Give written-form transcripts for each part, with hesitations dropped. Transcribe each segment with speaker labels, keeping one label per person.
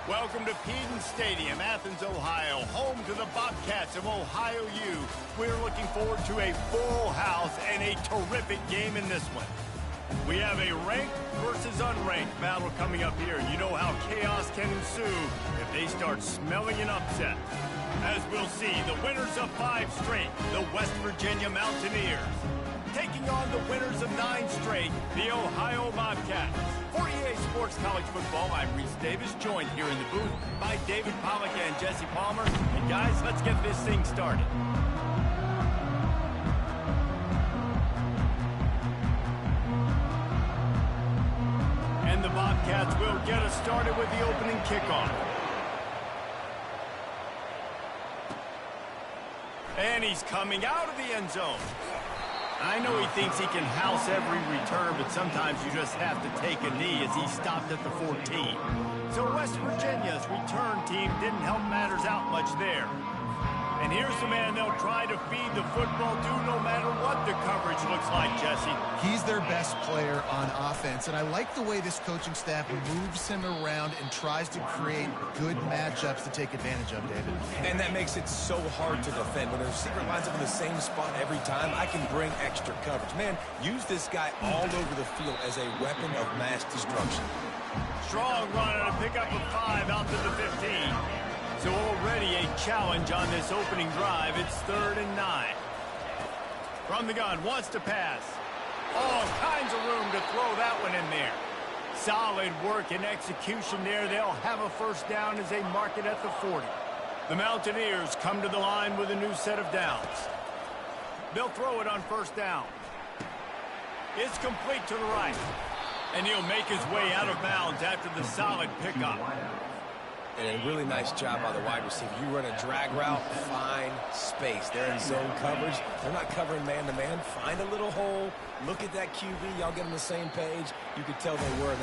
Speaker 1: Welcome to Peden Stadium, Athens, Ohio, home to the Bobcats of Ohio U. We're looking forward to a full house and a terrific game in this one. We have a ranked versus unranked battle coming up here. You know how chaos can ensue if they start smelling an upset. As we'll see, the winners of 5 straight, the West Virginia Mountaineers, taking on the winners of 9 straight, the Ohio Bobcats. For EA Sports College Football, I'm Reese Davis, joined here in the booth by David Pollack and Jesse Palmer. And guys, let's get this thing started. And the Bobcats will get us started with the opening kickoff. And he's coming out of the end zone. I know he thinks he can house every return, but sometimes you just have to take a knee as he stopped at the 14. So West Virginia's return team didn't help matters out much there. And here's the man they'll try to feed the football to no matter what the coverage looks like, Jesse.
Speaker 2: He's their best player on offense, and I like the way this coaching staff moves him around and tries to create good matchups to take advantage of, David.
Speaker 3: And that makes it so hard to defend. When the receiver lines up in the same spot every time, I can bring extra coverage. Man, use this guy all over the field as a weapon of mass destruction.
Speaker 1: Strong run on a pickup of 5 out to the 15. So already a challenge on this opening drive. It's 3rd and 9. From the gun, wants to pass. All kinds of room to throw that one in there. Solid work and execution there. They'll have a first down as they mark it at the 40. The Mountaineers come to the line with a new set of downs. They'll throw it on first down. It's complete to the right. And he'll make his way out of bounds after the solid pickup.
Speaker 3: And a really nice job by the wide receiver. You run a drag route, find space. They're in zone coverage. They're not covering man-to-man. Find a little hole. Look at that QB. Y'all get on the same page. You could tell they were.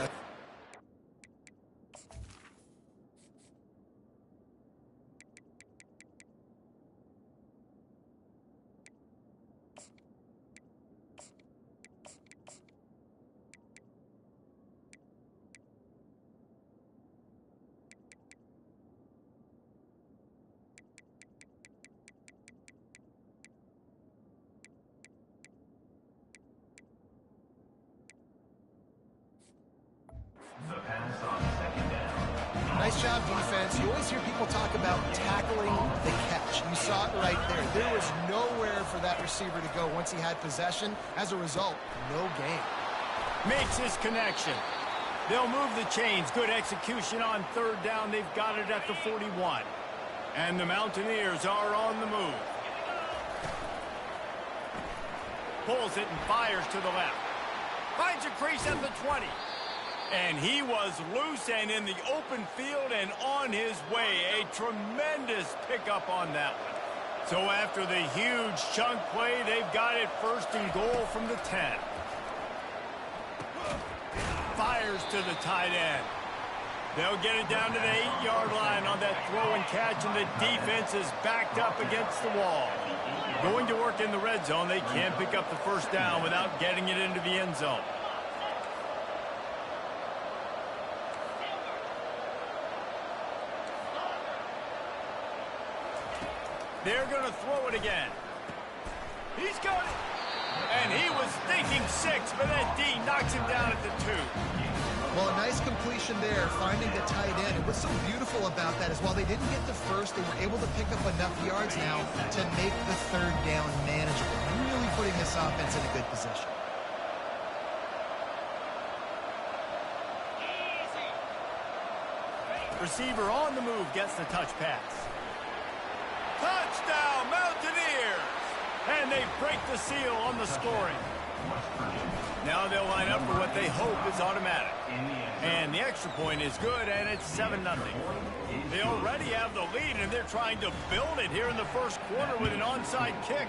Speaker 4: The pass on 2nd down.
Speaker 2: Nice job, defense. You always hear people talk about tackling the catch. You saw it right there. There was nowhere for that receiver to go once he had possession. As a result, no gain.
Speaker 1: Makes his connection. They'll move the chains. Good execution on 3rd down. They've got it at the 41. And the Mountaineers are on the move. Pulls it and fires to the left. Finds a crease at the 20. And he was loose and in the open field and on his way. A tremendous pickup on that one. So after the huge chunk play, they've got it 1st and goal from the 10. Fires to the tight end. They'll get it down to the 8-yard line on that throw and catch, and the defense is backed up against the wall. Going to work in the red zone, they can't pick up the first down without getting it into the end zone. They're going to throw it again. He's got it. And he was thinking 6, but that D knocks him down at the 2.
Speaker 2: Well, a nice completion there, finding the tight end. And what's so beautiful about that is while they didn't get the first, they were able to pick up enough yards now to make the 3rd down manageable. Really putting this offense in a good position.
Speaker 1: Receiver on the move gets the touch pass. Touchdown, Mountaineers! And they break the seal on the scoring. Now they'll line up for what they hope is automatic. And the extra point is good, and it's 7-0. They already have the lead, and they're trying to build it here in the first quarter with an onside kick.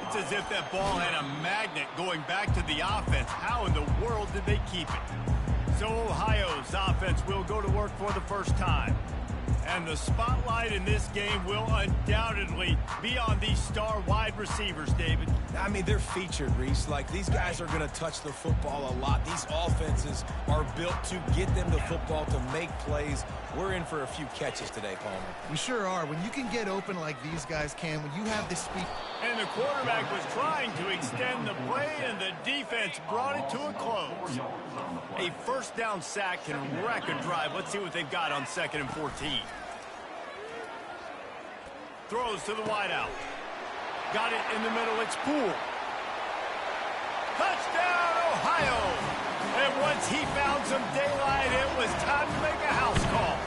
Speaker 1: It's as if that ball had a magnet going back to the offense. How in the world did they keep it? So Ohio's offense will go to work for the first time. And the spotlight in this game will undoubtedly be on these star wide receivers, David.
Speaker 3: I mean, they're featured, Reese. Like, these guys are going to touch the football a lot. These offenses are built to get them the football, to make plays. We're in for a few catches today, Palmer.
Speaker 2: We sure are. When you can get open like these guys can, when you have the speed.
Speaker 1: And the quarterback was trying to extend the play, and the defense brought it to a close. A first down sack can wreck a drive. Let's see what they've got on 2nd and 14. Throws to the wideout. Got it in the middle. It's Poole. Touchdown, Ohio! And once he found some daylight, it was time to make a house call.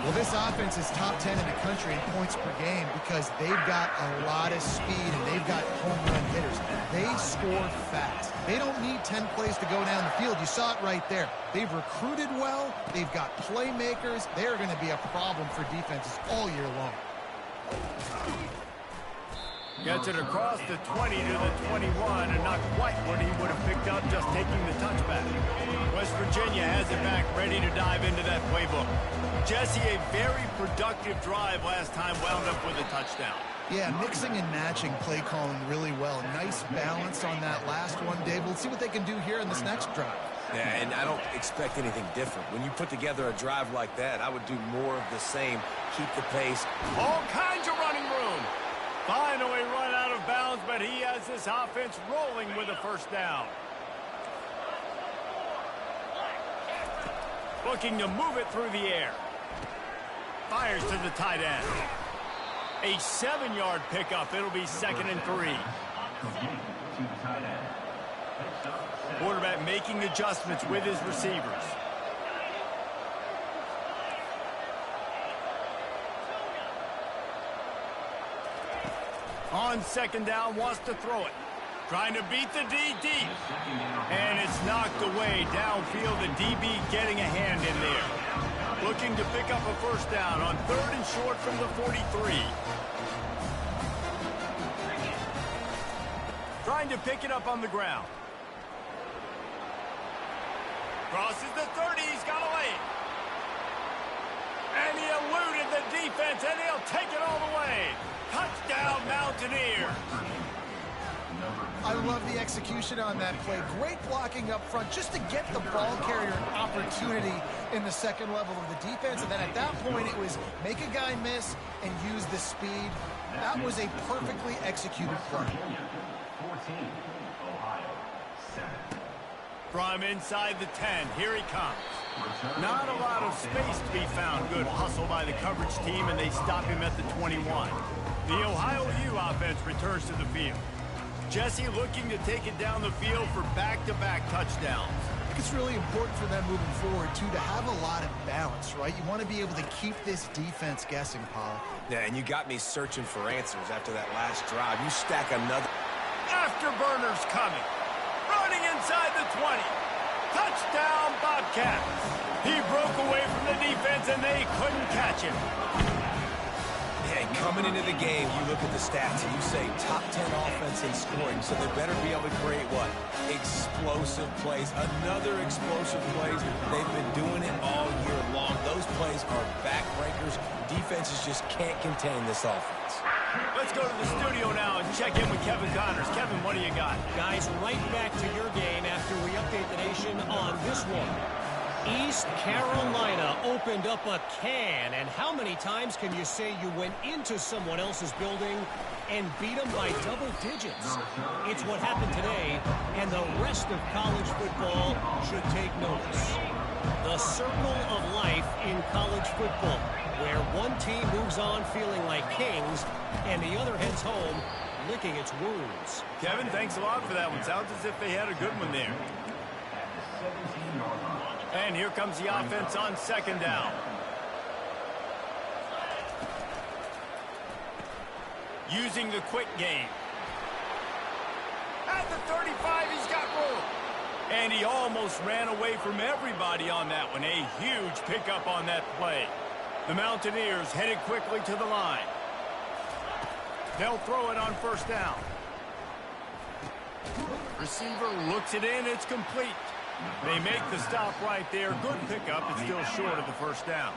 Speaker 2: Well, this offense is top 10 in the country in points per game because they've got a lot of speed and they've got home run hitters. They score fast. They don't need 10 plays to go down the field. You saw it right there. They've recruited well. They've got playmakers. They're going to be a problem for defenses all year long.
Speaker 1: Gets it across the 20 to the 21, and not quite what he would have picked up just taking the touchback. West Virginia has it back, ready to dive into that playbook. Jesse, a very productive drive last time, wound up with a touchdown.
Speaker 2: Yeah, mixing and matching play calling really well. Nice balance on that last one, Dave. We'll see what they can do here in this next drive.
Speaker 3: Yeah, and I don't expect anything different. When you put together a drive like that, I would do more of the same. Keep the pace.
Speaker 1: All kinds of running room. Finally run out of bounds, but he has this offense rolling with a first down. Looking to move it through the air. Fires to the tight end. A 7-yard pickup. It'll be 2nd and 3. Quarterback making adjustments with his receivers. On 2nd down, wants to throw it. Trying to beat the D deep. And it's knocked away downfield. The DB getting a hand in there. Looking to pick up a first down on 3rd and short from the 43. Trying to pick it up on the ground. Crosses the 30. He's got a lane. And he eluded the defense, and he'll take it all the way. Touchdown, Mountaineers.
Speaker 2: I love the execution on that play. Great blocking up front just to get the ball carrier an opportunity in the second level of the defense. And then at that point, it was make a guy miss and use the speed. That was a perfectly executed play.
Speaker 4: 14, Ohio 7.
Speaker 1: From inside the 10, here he comes. Not a lot of space to be found. Good hustle by the coverage team, and they stop him at the 21. The Ohio U offense returns to the field. Jesse looking to take it down the field for back-to-back touchdowns.
Speaker 2: I think it's really important for them moving forward, too, to have a lot of balance, right? You want to be able to keep this defense guessing, Paul.
Speaker 3: Yeah, and you got me searching for answers after that last drive. You stack another.
Speaker 1: Afterburners coming. Running inside the 20. Touchdown, Bobcats. He broke away from the defense, and they couldn't catch him.
Speaker 3: Yeah, coming into the game, you look at the stats, and you say top 10 offense in scoring, so they better be able to create what? Explosive plays. Another explosive plays. They've been doing it all year long. Those plays are backbreakers. Defenses just can't contain this offense.
Speaker 1: Let's go to the studio now and check in with Kevin Connors. Kevin, what do you got?
Speaker 5: Guys, right back to your game after we update the nation on this one. East Carolina opened up a can, and how many times can you say you went into someone else's building and beat them by double digits? It's what happened today, and the rest of college football should take notice. The circle of life in college football, where one team moves on feeling like kings, and the other heads home licking its wounds.
Speaker 1: Kevin, thanks a lot for that one. Sounds as if they had a good one there. And here comes the offense on 2nd down. Using the quick game. At the 35, he's got room. And he almost ran away from everybody on that one. A huge pickup on that play. The Mountaineers headed quickly to the line. They'll throw it on 1st down. Receiver looks it in. It's complete. They make the stop right there. Good pickup. It's still short of the first down.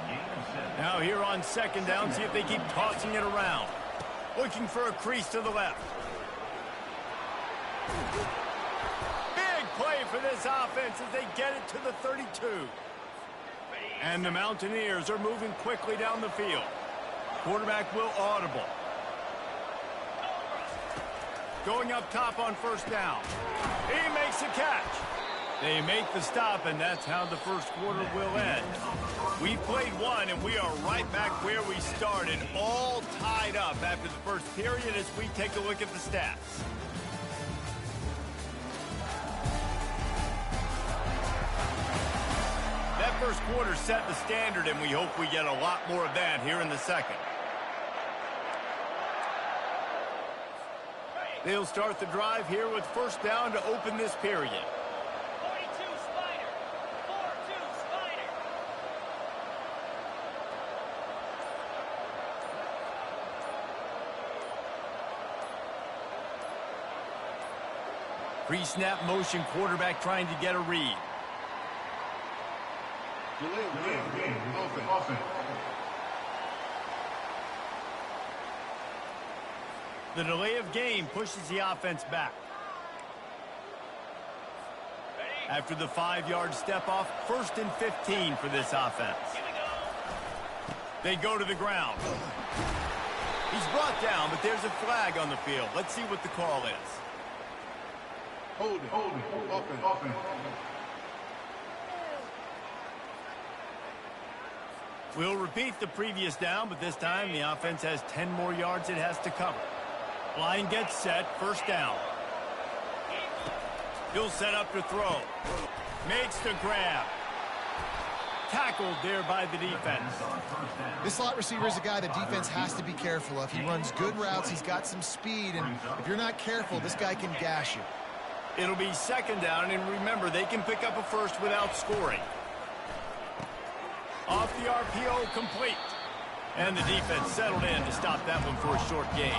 Speaker 1: Now here on second down, see if they keep tossing it around. Looking for a crease to the left. Big play for this offense as they get it to the 32. And the Mountaineers are moving quickly down the field. Quarterback will audible. Going up top on first down. He makes a catch. They make the stop, and that's how the first quarter will end. We've played one, and we are right back where we started, all tied up after the first period as we take a look at the stats. That first quarter set the standard, and we hope we get a lot more of that here in the second. They'll start the drive here with first down to open this period. Pre-snap motion quarterback trying to get a read. The delay of game pushes the offense back. After the 5-yard step off, 1st and 15 for this offense. They go to the ground. He's brought down, but there's a flag on the field. Let's see what the call is.
Speaker 6: Hold it. Offense.
Speaker 1: We'll repeat the previous down, but this time the offense has 10 more yards it has to cover. Line gets set, first down. He'll set up to throw. Makes the grab. Tackled there by the defense.
Speaker 2: This slot receiver is a guy the defense has to be careful of. He runs good routes, he's got some speed, and if you're not careful, this guy can gash you.
Speaker 1: It'll be second down, and remember, they can pick up a first without scoring. Off the RPO, complete. And the defense settled in to stop that one for a short gain.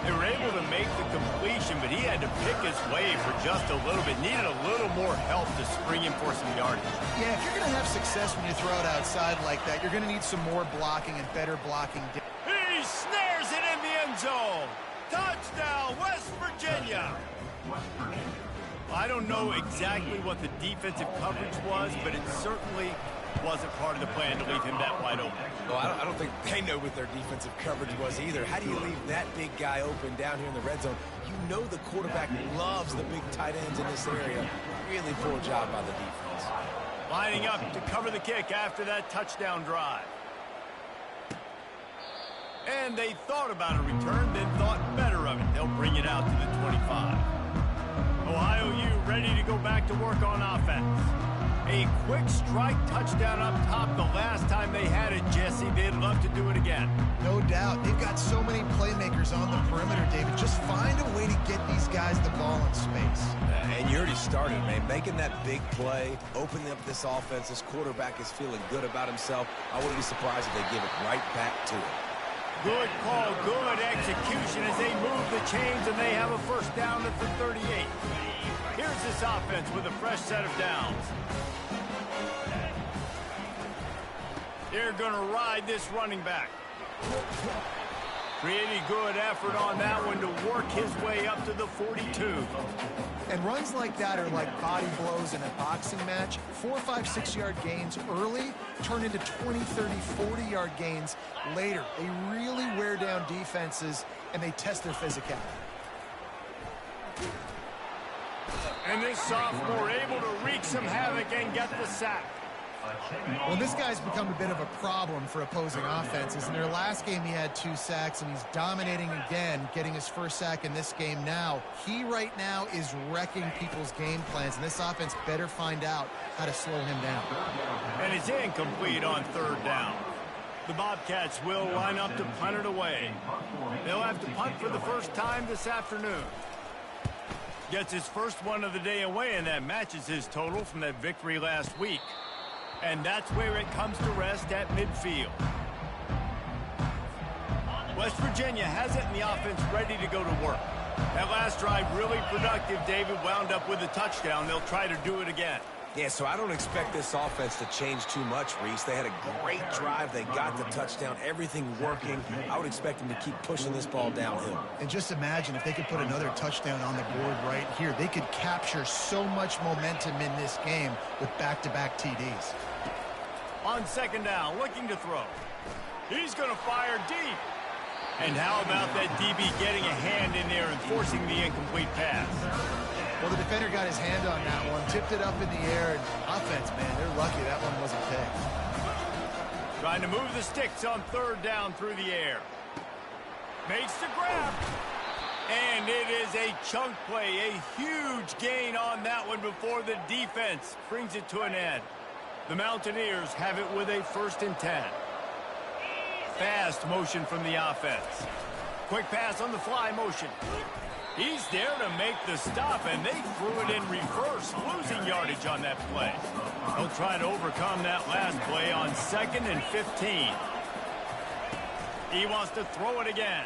Speaker 1: They were able to make the completion, but he had to pick his way for just a little bit. Needed a little more help to spring him for some yardage.
Speaker 2: Yeah, if you're going to have success when you throw it outside like that, you're going to need some more blocking and better blocking.
Speaker 1: He snares it in the end zone. Touchdown, West Virginia. I don't know exactly what the defensive coverage was, but it certainly wasn't part of the plan to leave him that wide open.
Speaker 3: Well, I don't think they know what their defensive coverage was either. How do you leave that big guy open down here in the red zone? You know the quarterback loves the big tight ends in this area. Really poor job by the defense.
Speaker 1: Lining up to cover the kick after that touchdown drive. And they thought about a return, then thought better of it. They'll bring it out to the 25. Ohio U ready to go back to work on offense. A quick strike touchdown up top the last time they had it, Jesse. They'd love to do it again.
Speaker 2: No doubt. They've got so many playmakers on the perimeter, David. Just find a way to get these guys the ball in space.
Speaker 3: And you already started, man. Making that big play, opening up this offense. This quarterback is feeling good about himself. I wouldn't be surprised if they give it right back to him.
Speaker 1: Good call, good execution as they move the chains, and they have a first down at the 38. Here's this offense with a fresh set of downs. They're going to ride this running back. Pretty good effort on that one to work his way up to the 42.
Speaker 2: And runs like that are like body blows in a boxing match. 4, 5, 6-yard gains early turn into 20, 30, 40-yard gains later. They really wear down defenses, and they test their physicality.
Speaker 1: And this sophomore able to wreak some havoc and get the sack.
Speaker 2: Well, this guy's become a bit of a problem for opposing offenses. In their last game, he had 2 sacks, and he's dominating again, getting his first sack in this game now. He right now is wrecking people's game plans, and this offense better find out how to slow him down.
Speaker 1: And it's incomplete on third down. The Bobcats will line up to punt it away. They'll have to punt for the first time this afternoon. Gets his first one of the day away, and that matches his total from that victory last week. And that's where it comes to rest at midfield. West Virginia has it in the offense ready to go to work. That last drive really productive. David wound up with a touchdown. They'll try to do it again.
Speaker 3: Yeah, so I don't expect this offense to change too much, Reese. They had a great drive. They got the touchdown. Everything working. I would expect them to keep pushing this ball downhill.
Speaker 2: And just imagine if they could put another touchdown on the board right here. They could capture so much momentum in this game with back-to-back TDs.
Speaker 1: On second down, looking to throw. He's going to fire deep. And how about that DB getting a hand in there and forcing the incomplete pass?
Speaker 2: Well, the defender got his hand on that one, tipped it up in the air, and offense, man, they're lucky that one wasn't picked.
Speaker 1: Trying to move the sticks on third down through the air. Makes the grab. And it is a chunk play, a huge gain on that one before the defense brings it to an end. The Mountaineers have it with a 1st and 10. Fast motion from the offense. Quick pass on the fly motion. He's there to make the stop, and they threw it in reverse, losing yardage on that play. They'll try to overcome that last play on 2nd and 15. He wants to throw it again.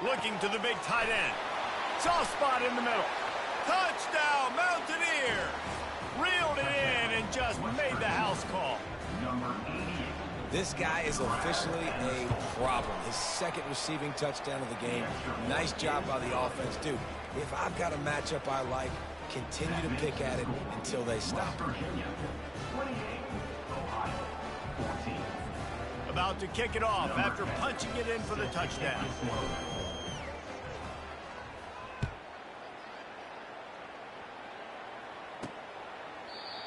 Speaker 1: Looking to the big tight end. Soft spot in the middle. Touchdown, Mountaineers! Reeled it in and just made the house call.
Speaker 3: This guy is officially a problem. His 2nd receiving touchdown of the game. Nice job by the offense. Dude, if I've got a matchup I like, continue to pick at it until they stop.
Speaker 1: About to kick it off after punching it in for the touchdown.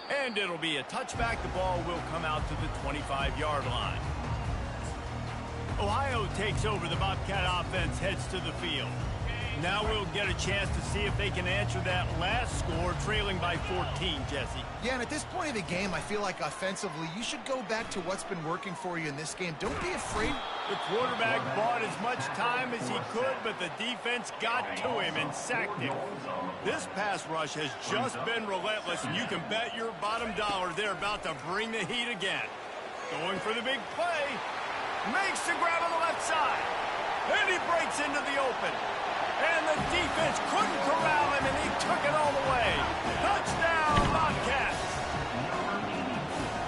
Speaker 1: And it'll be a touchback. The ball will come out to the 25-yard line. Ohio takes over. The Bobcat offense heads to the field. Now we'll get a chance to see if they can answer that last score, trailing by 14, Jesse.
Speaker 2: Yeah, and at this point of the game, I feel like offensively, you should go back to what's been working for you in this game. Don't be afraid.
Speaker 1: The quarterback bought as much time as he could, but the defense got to him and sacked him. This pass rush has just been relentless, and you can bet your bottom dollar they're about to bring the heat again. Going for the big play. Makes the grab on the left side. And he breaks into the open. And the defense couldn't corral him, and he took it all the way. Touchdown, Bobcats!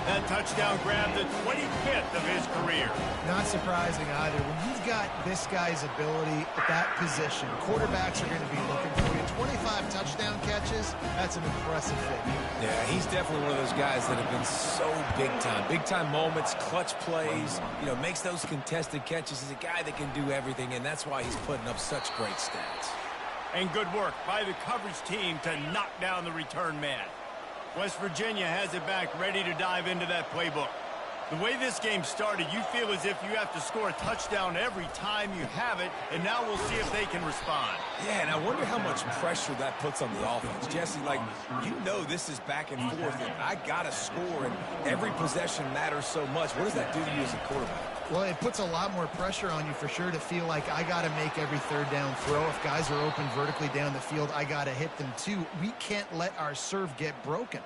Speaker 1: That touchdown grabbed the 25th of his career.
Speaker 2: Not surprising either. When you've got this guy's ability at that position, quarterbacks are going to be looking for you. 25 touchdown catches, that's an impressive figure.
Speaker 3: Yeah, he's definitely one of those guys that have been so big time. Big time moments, clutch plays, makes those contested catches. He's a guy that can do everything, and that's why he's putting up such great stats.
Speaker 1: And good work by the coverage team to knock down the return man. West Virginia has it back, ready to dive into that playbook. The way this game started, you feel as if you have to score a touchdown every time you have it, and now we'll see if they can respond.
Speaker 3: Yeah, and I wonder how much pressure that puts on the offense. Jesse, this is back and forth, and I got to score, and every possession matters so much. What does that do to you as a quarterback?
Speaker 2: Well, it puts a lot more pressure on you for sure to feel like I got to make every third down throw. If guys are open vertically down the field, I got to hit them too. We can't let our serve get broken.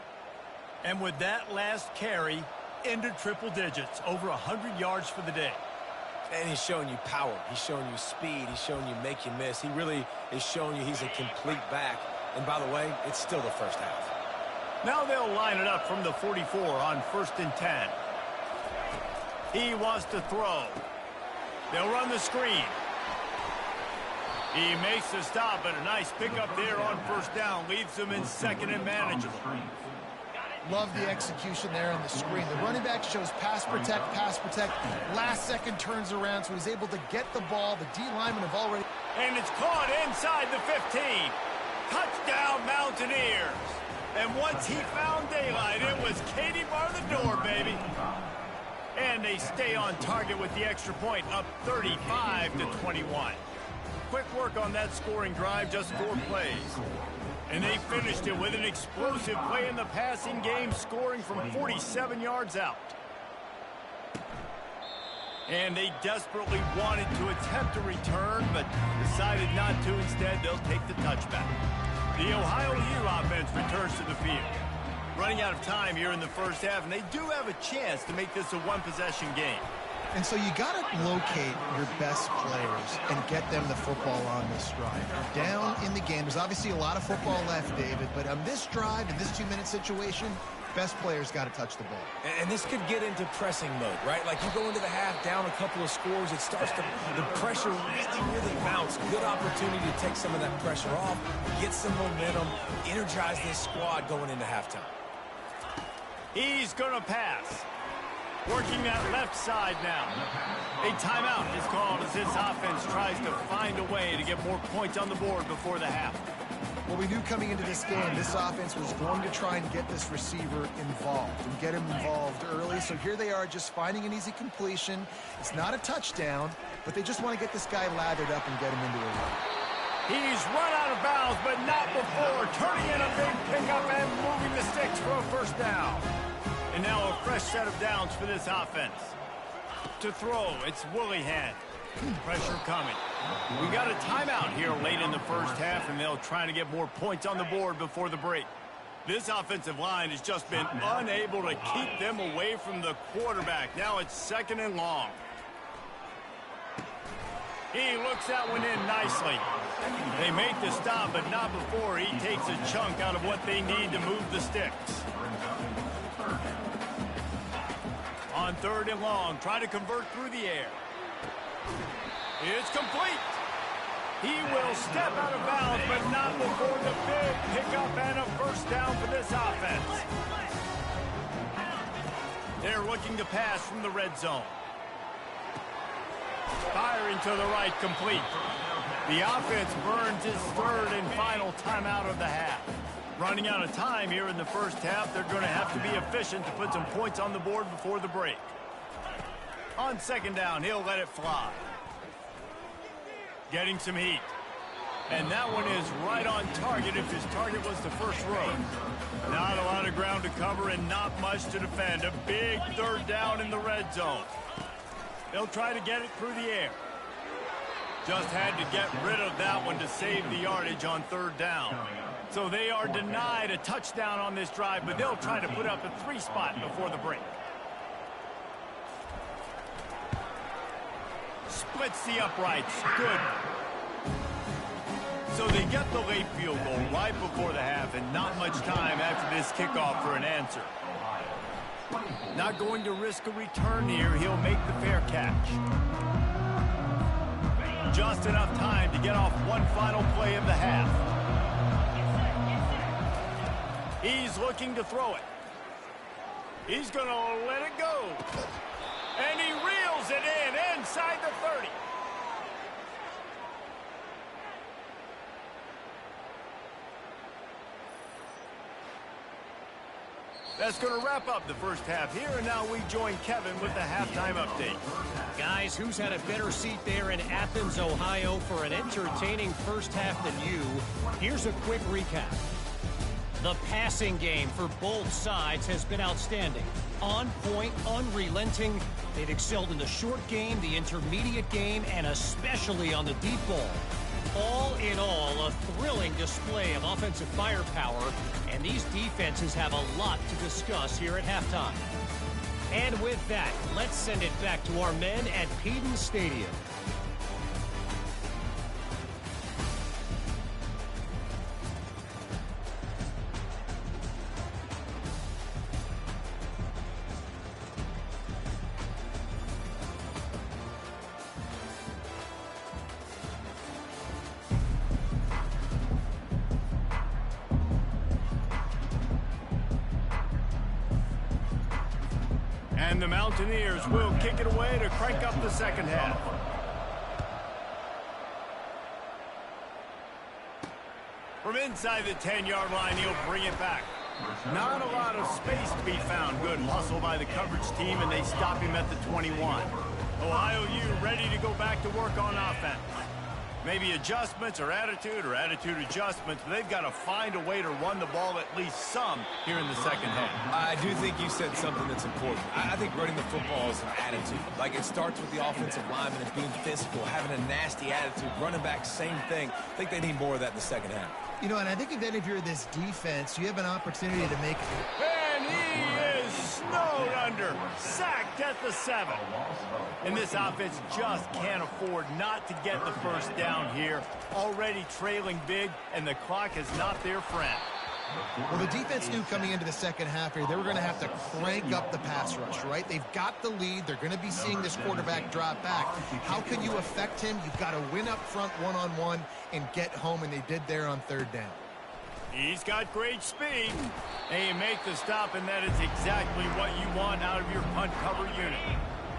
Speaker 1: And with that last carry, into triple digits, over 100 yards for the day.
Speaker 3: And he's showing you power. He's showing you speed. He's showing you make you miss. He really is showing you he's a complete back. And by the way, it's still the first half.
Speaker 1: Now they'll line it up from the 44 on 1st and 10. He wants to throw. They'll run the screen. He makes the stop, but a nice pickup there on 1st down. Leaves them in 2nd and manageable.
Speaker 2: Love the execution there on the screen. The running back shows pass protect. Last second turns around, so he's able to get the ball. The D linemen have already...
Speaker 1: And it's caught inside the 15. Touchdown, Mountaineers. And once he found daylight, it was Katie bar the door, baby. And they stay on target with the extra point, up 35-21. Quick work on that scoring drive, just 4 plays. And they finished it with an explosive play in the passing game, scoring from 47 yards out. And they desperately wanted to attempt a return, but decided not to. Instead, they'll take the touchback. The Ohio U offense returns to the field. Running out of time here in the first half, and they do have a chance to make this a one-possession game.
Speaker 2: And so you got to locate your best players and get them the football on this drive. You're down in the game. There's obviously a lot of football left, David, but on this drive, in this 2-minute situation, best players got to touch the ball.
Speaker 3: And this could get into pressing mode, right? Like you go into the half down a couple of scores, it starts to, the pressure really mounts. Good opportunity to take some of that pressure off, get some momentum, energize this squad going into halftime.
Speaker 1: He's going to pass. Working that left side now. A timeout is called as this offense tries to find a way to get more points on the board before the half.
Speaker 2: Well, we knew coming into this game, this offense was going to try and get this receiver involved and get him involved early. So here they are just finding an easy completion. It's not a touchdown, but they just want to get this guy lathered up and get him into a run.
Speaker 1: He's run out of bounds, but not before turning in a big pickup and moving the sticks for a first down. And now a fresh set of downs for this offense. To throw, it's Willihan. Pressure coming. We got a timeout here late in the first half, and they'll try to get more points on the board before the break. This offensive line has just been unable to keep them away from the quarterback. Now it's 2nd and long. He looks that one in nicely. They make the stop, but not before he takes a chunk out of what they need to move the sticks. On 3rd and long, try to convert through the air. It's complete. He will step out of bounds, but not before the big pickup and a first down for this offense. They're looking to pass from the red zone. Firing to the right, complete. The offense burns its 3rd and final timeout of the half. Running out of time here in the first half, they're going to have to be efficient to put some points on the board before the break. On 2nd down, he'll let it fly. Getting some heat. And that one is right on target if his target was the first row. Not a lot of ground to cover and not much to defend. A big 3rd down in the red zone. They'll try to get it through the air. Just had to get rid of that one to save the yardage on 3rd down. So they are denied a touchdown on this drive, but they'll try to put up a 3 spot before the break. Splits the uprights. Good. So they get the late field goal right before the half, and not much time after this kickoff for an answer. Not going to risk a return here. He'll make the fair catch. Just enough time to get off one final play of the half. He's looking to throw it. He's going to let it go. And he reels it in inside the 30. That's going to wrap up the first half here, and now we join Kevin with the halftime update.
Speaker 5: Guys, who's had a better seat there in Athens, Ohio for an entertaining first half than you? Here's a quick recap. The passing game for both sides has been outstanding. On point, unrelenting. They've excelled in the short game, the intermediate game, and especially on the deep ball. All in all, a thrilling display of offensive firepower, and these defenses have a lot to discuss here at halftime. And with that, let's send it back to our men at Peden Stadium.
Speaker 1: And the Mountaineers will kick it away to crank up the second half. From inside the 10-yard line, he'll bring it back. Not a lot of space to be found. Good hustle by the coverage team, and they stop him at the 21. Ohio U ready to go back to work on offense. Maybe adjustments or attitude adjustments, but they've got to find a way to run the ball at least some here in the second half.
Speaker 3: I do think you said something that's important. I think running the football is an attitude. Like, it starts with the offensive lineman and being physical, having a nasty attitude. Running back, same thing. I think they need more of that in the second half.
Speaker 2: You know, and I think then if you're this defense, you have an opportunity to make...
Speaker 1: And he is snowed under. defender sacked at the 7. And this offense just can't afford not to get the first down here. Already trailing big, and the clock is not their friend.
Speaker 2: Well, the defense knew coming into the second half here they were going to have to crank up the pass rush, right? They've got the lead. They're going to be seeing this quarterback drop back. How can you affect him? You've got to win up front one-on-one and get home, and they did there on third down.
Speaker 1: He's got great speed. And you make the stop, and that is exactly what you want out of your punt cover unit.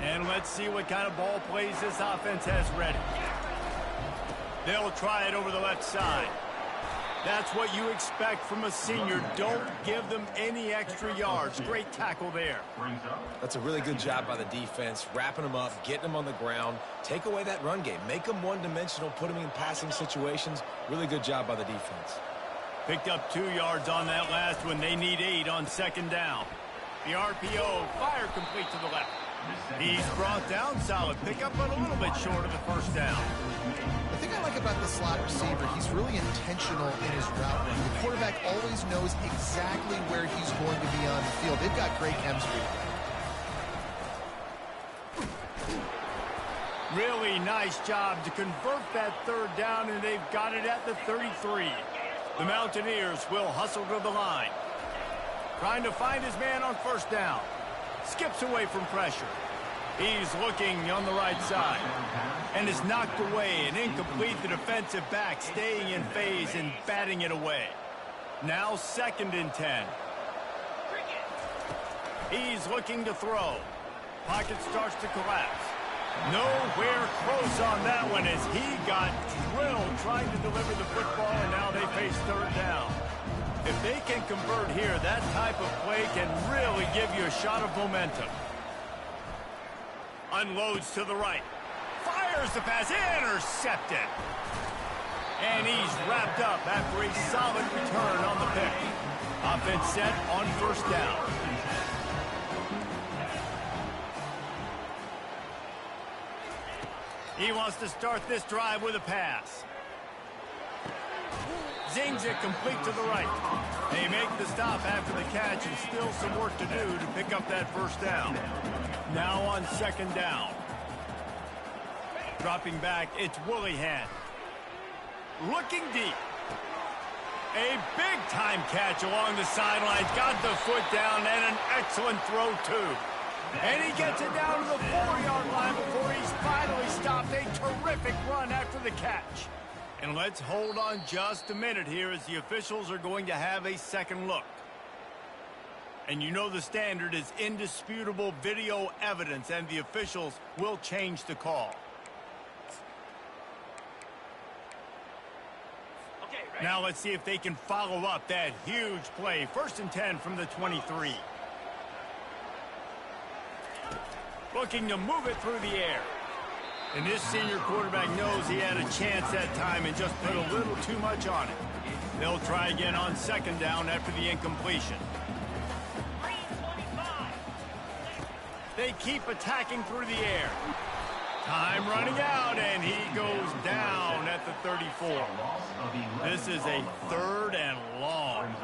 Speaker 1: And let's see what kind of ball plays this offense has ready. They'll try it over the left side. That's what you expect from a senior. Don't give them any extra yards. Great tackle there.
Speaker 3: That's a really good job by the defense, wrapping them up, getting them on the ground. Take away that run game. Make them one-dimensional, put them in passing situations. Really good job by the defense.
Speaker 1: Picked up 2 yards on that last one. They need 8 on second down. The RPO, fire complete to the left. He's brought down, solid pickup, but a little bit short of the first down.
Speaker 2: The thing I like about the slot receiver, he's really intentional in his route running. The quarterback always knows exactly where he's going to be on the field. They've got great chemistry.
Speaker 1: Really nice job to convert that third down, and they've got it at the 33. The Mountaineers will hustle to the line. Trying to find his man on first down. Skips away from pressure. He's looking on the right side. And is knocked away and incomplete. The defensive back staying in phase and batting it away. Now 2nd and 10. He's looking to throw. Pocket starts to collapse. Nowhere close on that one as he got drilled trying to deliver the football, and now they face third down. If they can convert here, that type of play can really give you a shot of momentum. Unloads to the right. Fires the pass. Intercepted. And he's wrapped up after a solid return on the pick. Offense set on first down. He wants to start this drive with a pass. Zings it complete to the right. They make the stop after the catch, and still some work to do to pick up that first down. Now on second down. Dropping back, it's Willihan. Looking deep. A big-time catch along the sidelines. Got the foot down, and an excellent throw, too. And he gets it down to the 4-yard line before he's finally stopped. A terrific run after the catch. And let's hold on just a minute here as the officials are going to have a second look. And you know the standard is indisputable video evidence, and the officials will change the call. Now let's see if they can follow up that huge play. 1st and 10 from the 23. Looking to move it through the air. And this senior quarterback knows he had a chance that time and just put a little too much on it. They'll try again on second down after the incompletion. They keep attacking through the air. Time running out, and he goes down at the 34. This is a 3rd and long.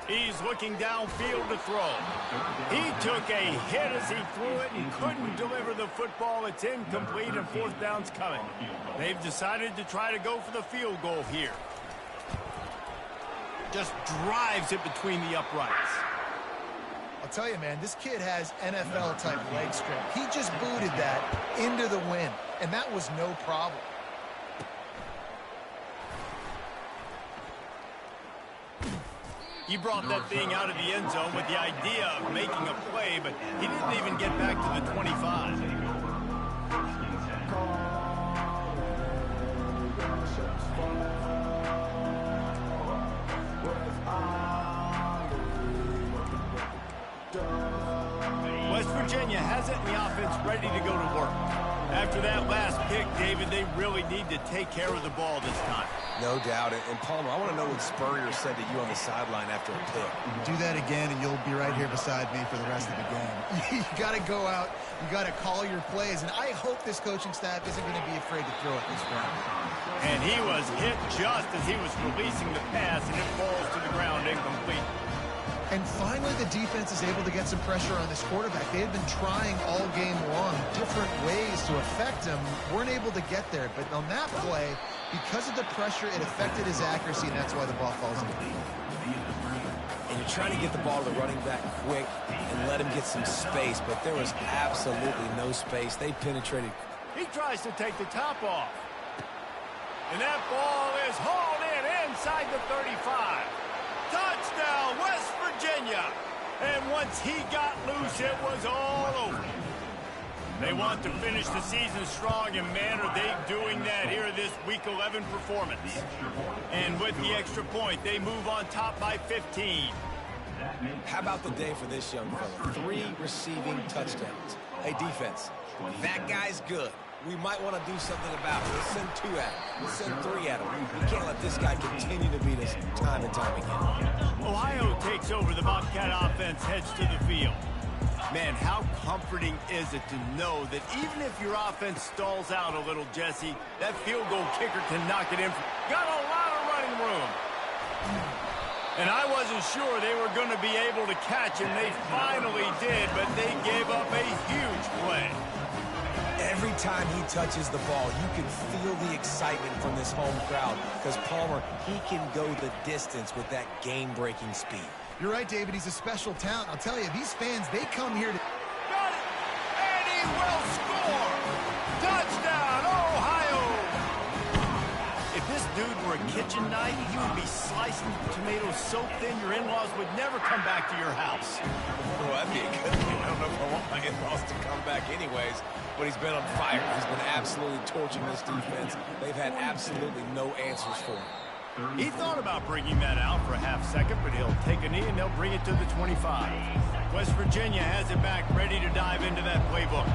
Speaker 1: He's looking downfield to throw. He took a hit as he threw it and couldn't deliver the football. It's incomplete, and 4th down's coming. They've decided to try to go for the field goal here. Just drives it between the uprights.
Speaker 2: I'll tell you, man, this kid has NFL-type leg strength. He just booted that into the wind, and that was no problem.
Speaker 1: He brought that thing out of the end zone with the idea of making a play, but he didn't even get back to the 25. West Virginia has it in the offense ready to go to work. After that last pick, David, they really need to take care of the ball this time.
Speaker 3: No doubt. And Palmer, I want to know what Spurrier said to you on the sideline after a pick.
Speaker 2: Do that again, and you'll be right here beside me for the rest of the game. You got to go out. You got to call your plays. And I hope this coaching staff isn't going to be afraid to throw it this round.
Speaker 1: And he was hit just as he was releasing the pass, and it falls to the ground incomplete.
Speaker 2: And finally, the defense is able to get some pressure on this quarterback. They had been trying all game long different ways to affect him, weren't able to get there. But on that play, because of the pressure, it affected his accuracy, and that's why the ball falls in.
Speaker 3: And you're trying to get the ball to the running back quick and let him get some space, but there was absolutely no space. They penetrated.
Speaker 1: He tries to take the top off. And that ball is hauled in inside the 35. Touchdown, West Virginia. And once he got loose, it was all over. They want to finish the season strong, and man, are they doing that here this Week 11 performance. And with the extra point, they move on top by 15.
Speaker 3: How about the day for this young fella? 3 receiving touchdowns. Hey, defense, that guy's good. We might want to do something about it. Let's send 2 at him. Let's send 3 at him. We can't let this guy continue to beat us time and time again.
Speaker 1: Ohio takes over. The Bobcat offense heads to the field. Man, how comforting is it to know that even if your offense stalls out a little, Jesse, that field goal kicker can knock it in. Got a lot of running room. And I wasn't sure they were going to be able to catch him. They finally did, but they gave up a huge play.
Speaker 3: Every time he touches the ball, you can feel the excitement from this home crowd because Palmer, he can go the distance with that game-breaking speed.
Speaker 2: You're right, David. He's a special talent. I'll tell you, these fans, they come here to...
Speaker 1: Got it! And he will score! Touchdown, Ohio! If this dude were a kitchen knife, he would be slicing tomatoes so thin your in-laws would never come back to your house.
Speaker 3: Well, that'd be a good thing. I don't know if I want my in-laws to come back anyways, but he's been on fire. He's been absolutely torching this defense. They've had absolutely no answers for him.
Speaker 1: He thought about bringing that out for a half second, but he'll take a knee and they'll bring it to the 25. West Virginia has it back, ready to dive into that playbook.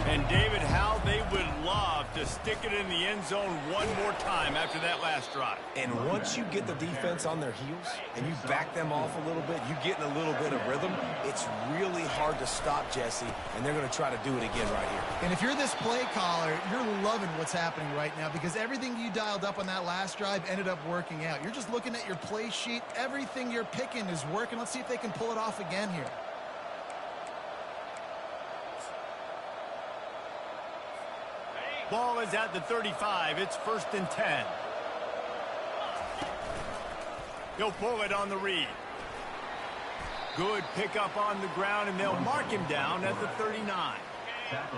Speaker 1: And David, how they would love to stick it in the end zone one more time after that last drive.
Speaker 3: And once you get the defense on their heels and you back them off a little bit, you get in a little bit of rhythm, it's really hard to stop, Jesse, and they're going to try to do it again right here.
Speaker 2: And if you're this play caller, you're loving what's happening right now because everything you dialed up on that last drive ended up working out. You're just looking at your play sheet. Everything you're picking is working. Let's see if they can pull it off again here.
Speaker 1: Ball is at the 35. It's 1st and 10. He'll pull it on the read. Good pickup on the ground, and they'll mark him down at the 39.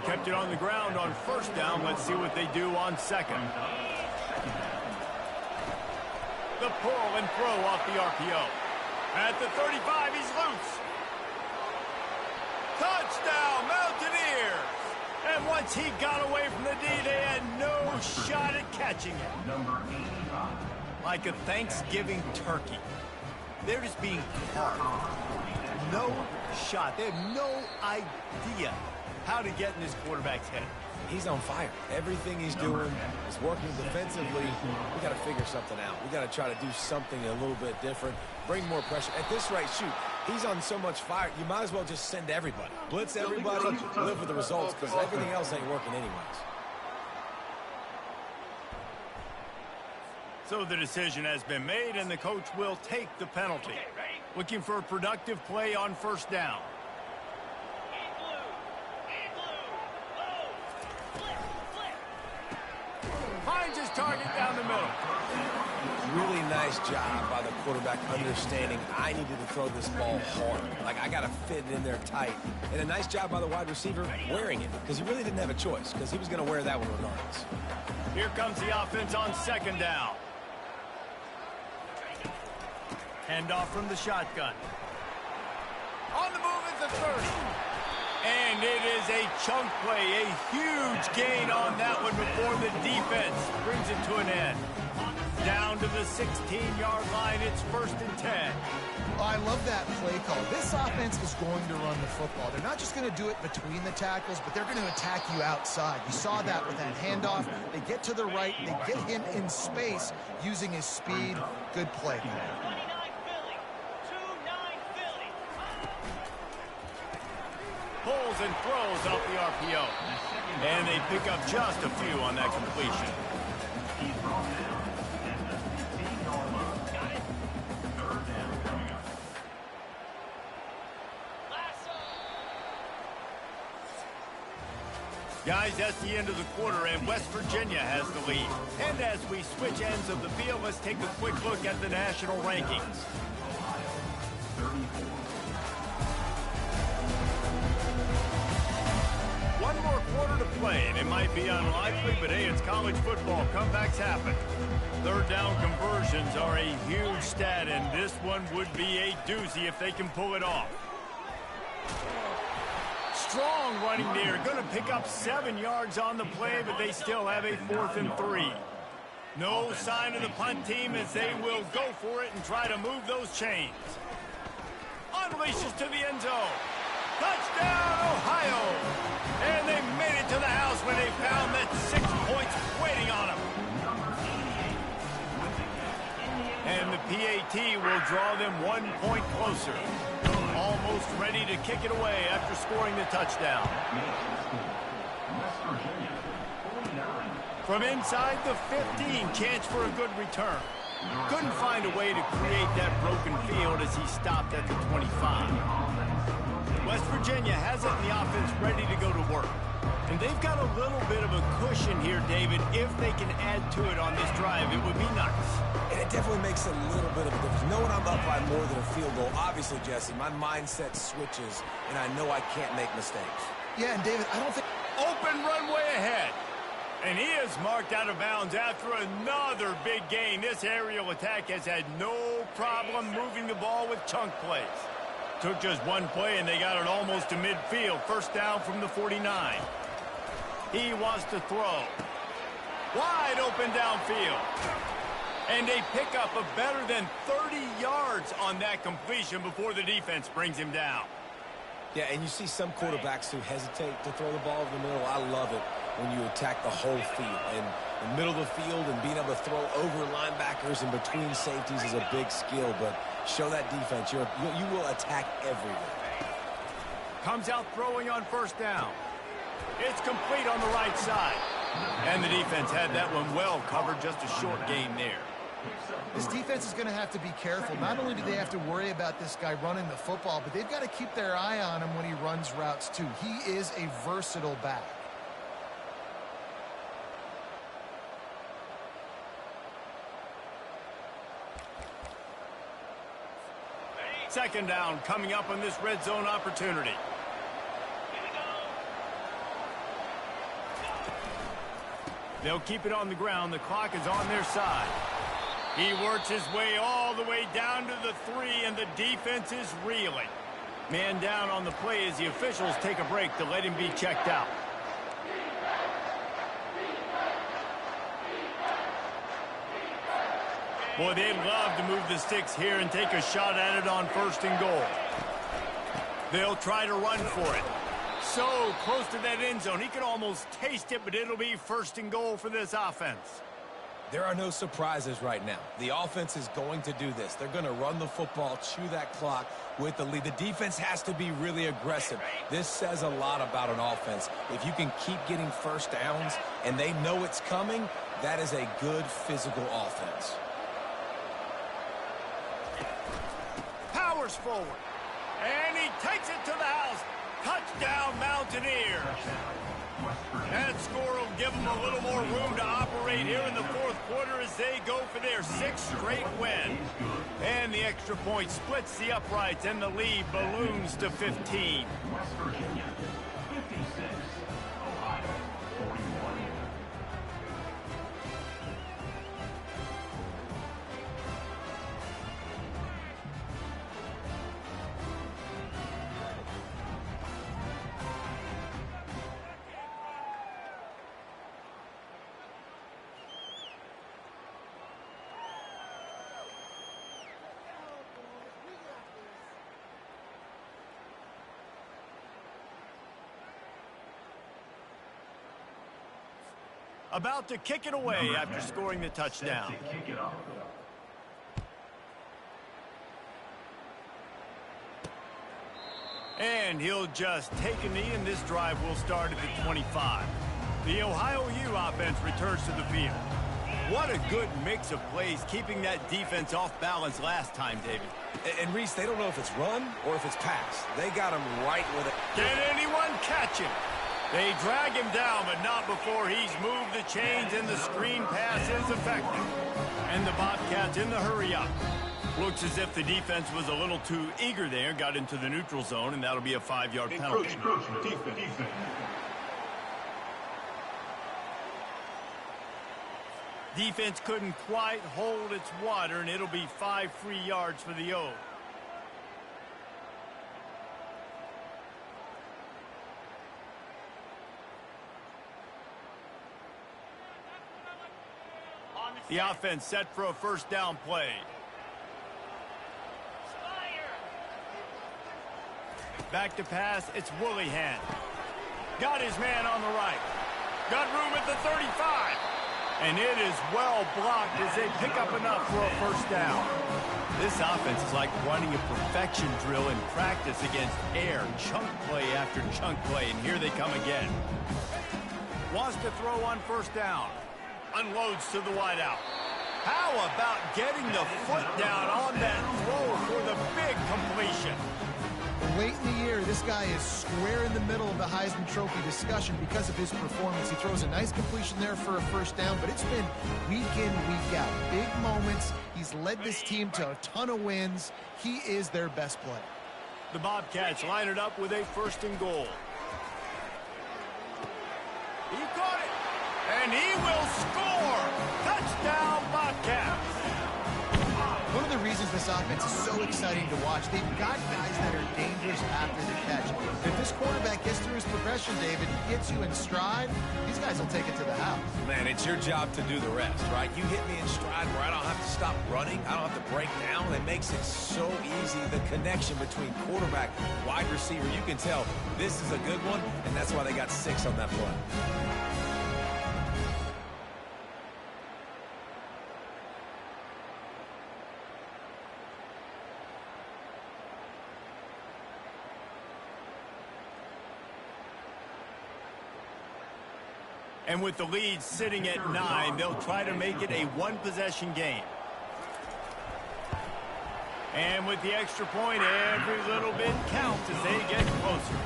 Speaker 1: Kept it on the ground on 1st down. Let's see what they do on 2nd. The pull and throw off the RPO. At the 35, he's loose. Touchdown, Mountaineers! And once he got away from the D, they had no shot at catching him. Like a Thanksgiving turkey. They're just being carved. No shot. They have no idea how to get in this quarterback's head.
Speaker 3: He's on fire. Everything he's doing is working defensively. We got to figure something out. We got to try to do something a little bit different. Bring more pressure. At this rate, shoot, he's on so much fire, you might as well just send everybody. Blitz everybody, live with the results, because everything else ain't working anyways.
Speaker 1: So the decision has been made, and the coach will take the penalty. Looking for a productive play on 1st down. Finds his target down the middle.
Speaker 3: Really nice job by the quarterback understanding I needed to throw this ball hard. Like, I got to fit it in there tight. And a nice job by the wide receiver wearing it, because he really didn't have a choice, because he was going to wear that one regardless.
Speaker 1: Here comes the offense on 2nd down. Handoff from the shotgun. On the move at the 30. And it is a chunk play, a huge gain on that one before the defense brings it to an end. Down to the 16-yard line, it's 1st and 10.
Speaker 2: Oh, I love that play call. This offense is going to run the football. They're not just going to do it between the tackles, but they're going to attack you outside. You saw that with that handoff. They get to the right. They get him in space using his speed. Good play.
Speaker 1: Pulls and throws off the RPO. And they pick up just a few on that completion. Guys, that's the end of the quarter, and West Virginia has the lead. And as we switch ends of the field, let's take a quick look at the national rankings. One more quarter to play, and it might be unlikely, but hey, it's college football. Comebacks happen. Third down conversions are a huge stat, and this one would be a doozy if they can pull it off. Strong running there, going to pick up 7 yards on the play, but they still have a 4th and 3. No sign of the punt team as they will go for it and try to move those chains. Unleashes to the end zone. Touchdown, Ohio! And they made it to the house when they found that 6 points waiting on them. And the PAT will draw them 1 point closer. Almost ready to kick it away after scoring the touchdown. From inside the 15, chance for a good return. Couldn't find a way to create that broken field as he stopped at the 25. West Virginia has it in the offense ready to go to work. And they've got a little bit of a cushion here, David. If they can add to it on this drive, it would be nice.
Speaker 3: And it definitely makes a little bit of a difference. Knowing I'm up by more than a field goal, obviously, Jesse, my mindset switches, and I know I can't make mistakes.
Speaker 2: Yeah, and David, I don't think...
Speaker 1: Open runway ahead. And he is marked out of bounds after another big gain. This aerial attack has had no problem moving the ball with chunk plays. Took just one play, and they got it almost to midfield. First down from the 49. He wants to throw. Wide open downfield. And a pickup of better than 30 yards on that completion before the defense brings him down.
Speaker 3: Yeah, and you see some quarterbacks who hesitate to throw the ball in the middle. I love it when you attack the whole field. And the middle of the field and being able to throw over linebackers and between safeties is a big skill. But show that defense. You will attack everywhere.
Speaker 1: Comes out throwing on first down. It's complete on the right side. And the defense had that one well covered, just a short gain there.
Speaker 2: This defense is going to have to be careful. Not only do they have to worry about this guy running the football, but they've got to keep their eye on him when he runs routes too. He is a versatile back.
Speaker 1: Second down coming up on this red zone opportunity. They'll keep it on the ground. The clock is on their side. He works his way all the way down to the 3, and the defense is reeling. Man down on the play as the officials take a break to let him be checked out. Boy, they'd love to move the sticks here and take a shot at it on 1st and goal. They'll try to run for it. So close to that end zone. He could almost taste it, but it'll be 1st and goal for this offense.
Speaker 3: There are no surprises right now. The offense is going to do this. They're going to run the football, chew that clock with the lead. The defense has to be really aggressive. This says a lot about an offense. If you can keep getting first downs and they know it's coming, that is a good physical offense.
Speaker 1: Powers forward. And he takes it to the house. Touchdown, Mountaineers. That score will give them a little more room to operate here in the 4th quarter as they go for their 6th straight win. And the extra point splits the uprights, and the lead balloons to 15.
Speaker 4: West Virginia, 56. Ohio, 41.
Speaker 1: About to kick it away after scoring the touchdown.
Speaker 4: Kick it off.
Speaker 1: And he'll just take a knee, and this drive will start at the 25. The Ohio U offense returns to the field. What a good mix of plays, keeping that defense off balance last time, David.
Speaker 3: And Reese, they don't know if it's run or if it's pass. They got him right with it.
Speaker 1: Can anyone catch him? They drag him down, but not before he's moved the chains and the screen pass is effective. And the Bobcats in the hurry up. Looks as if the defense was a little too eager there, got into the neutral zone, and that'll be a 5-yard penalty.
Speaker 6: Defense.
Speaker 1: Defense couldn't quite hold its water, and it'll be 5 free yards for the O. The offense set for a first down play. Back to pass, it's Willihan. Got his man on the right. Got room at the 35. And it is well blocked as they pick up enough for a first down. This offense is like running a perfection drill in practice against air, chunk play after chunk play, and here they come again. Wants to throw on first down. Unloads to the wideout. How about getting the foot down on that throw for the big completion?
Speaker 2: Late in the year, this guy is square in the middle of the Heisman Trophy discussion because of his performance. He throws a nice completion there for a first down, but it's been week in, week out. Big moments. He's led this team to a ton of wins. He is their best player.
Speaker 1: The Bobcats line it up with a first and goal. He caught it, and he will score. Touchdown, Bobcats.
Speaker 2: One of the reasons this offense is so exciting to watch, they've got guys that are dangerous after the catch. If this quarterback gets through his progression, David, he gets you in stride, these guys will take it to the house.
Speaker 3: Man, it's your job to do the rest, right? You hit me in stride where I don't have to stop running. I don't have to break down. It makes it so easy. The connection between quarterback, wide receiver, you can tell this is a good one, and that's why they got 6 on that play.
Speaker 1: And with the lead sitting at 9, they'll try to make it a one-possession game. And with the extra point, every little bit counts as they get closer.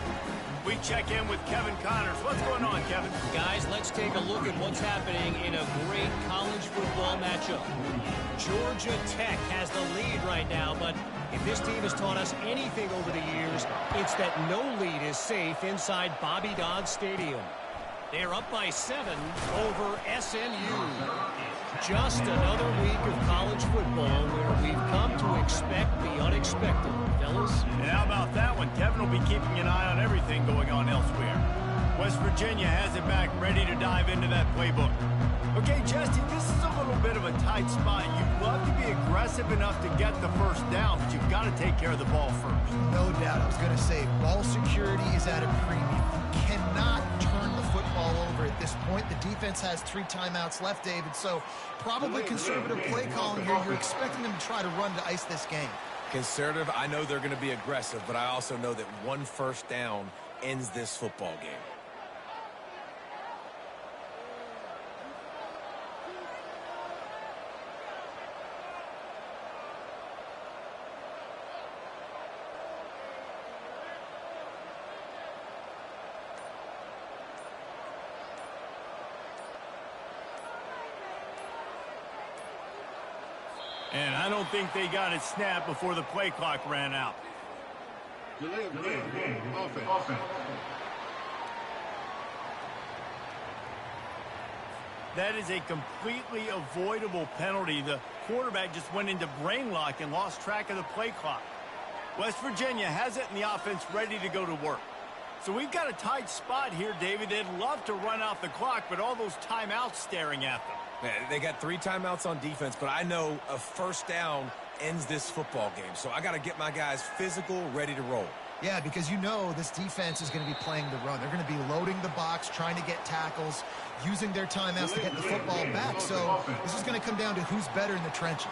Speaker 1: We check in with Kevin Connors. What's going on, Kevin?
Speaker 5: Guys, let's take a look at what's happening in a great college football matchup. Georgia Tech has the lead right now, but if this team has taught us anything over the years, it's that no lead is safe inside Bobby Dodd Stadium. They're up by 7 over SMU. Just another week of college football where we've come to expect the unexpected, fellas.
Speaker 1: And how about that one? Kevin will be keeping an eye on everything going on elsewhere. West Virginia has it back, ready to dive into that playbook. Okay, Jesse, this is a little bit of a tight spot. You'd love to be aggressive enough to get the first down, but you've got to take care of the ball first.
Speaker 2: No doubt. I was going to say, ball security is at a premium. You cannot turn the football over at this point. The defense has 3 timeouts left, David, so probably conservative play calling here. You're expecting them to try to run to ice this game.
Speaker 3: Conservative, I know they're going to be aggressive, but I also know that one first down ends this football game.
Speaker 1: And I don't think they got it snapped before the play clock ran out.
Speaker 6: Delay of game. Offense.
Speaker 1: That is a completely avoidable penalty. The quarterback just went into brain lock and lost track of the play clock. West Virginia has it and the offense ready to go to work. So we've got a tight spot here, David. They'd love to run out the clock, but all those timeouts staring at them.
Speaker 3: They got 3 timeouts on defense, but I know a first down ends this football game. So I got to get my guys physical, ready to roll.
Speaker 2: Yeah, because you know this defense is going to be playing the run. They're going to be loading the box, trying to get tackles, using their timeouts to get the football back. So this is going to come down to who's better in the trenches.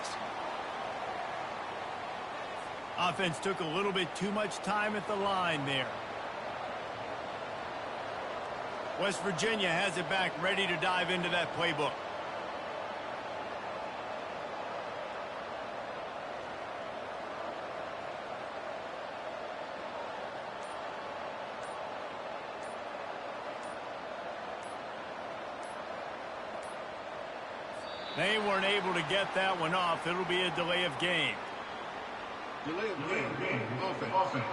Speaker 1: Offense took a little bit too much time at the line there. West Virginia has it back, ready to dive into that playbook. They weren't able to get that one off. It'll be a delay of game.
Speaker 6: Delay of game. Offense.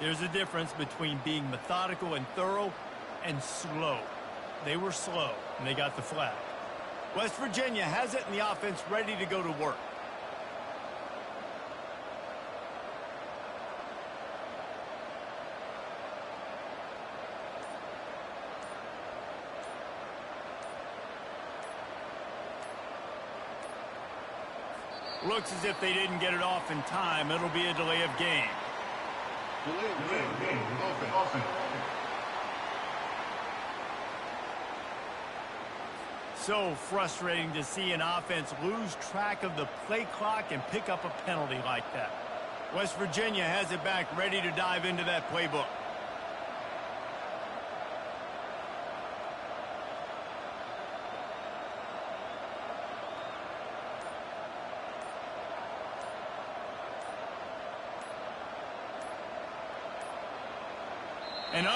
Speaker 1: There's a difference between being methodical and thorough and slow. They were slow, and they got the flag. West Virginia has it, and the offense ready to go to work. Looks as if they didn't get it off in time. It'll be a delay of game.
Speaker 6: Delay of game. Offense.
Speaker 1: So frustrating to see an offense lose track of the play clock and pick up a penalty like that. West Virginia has it back, ready to dive into that playbook. An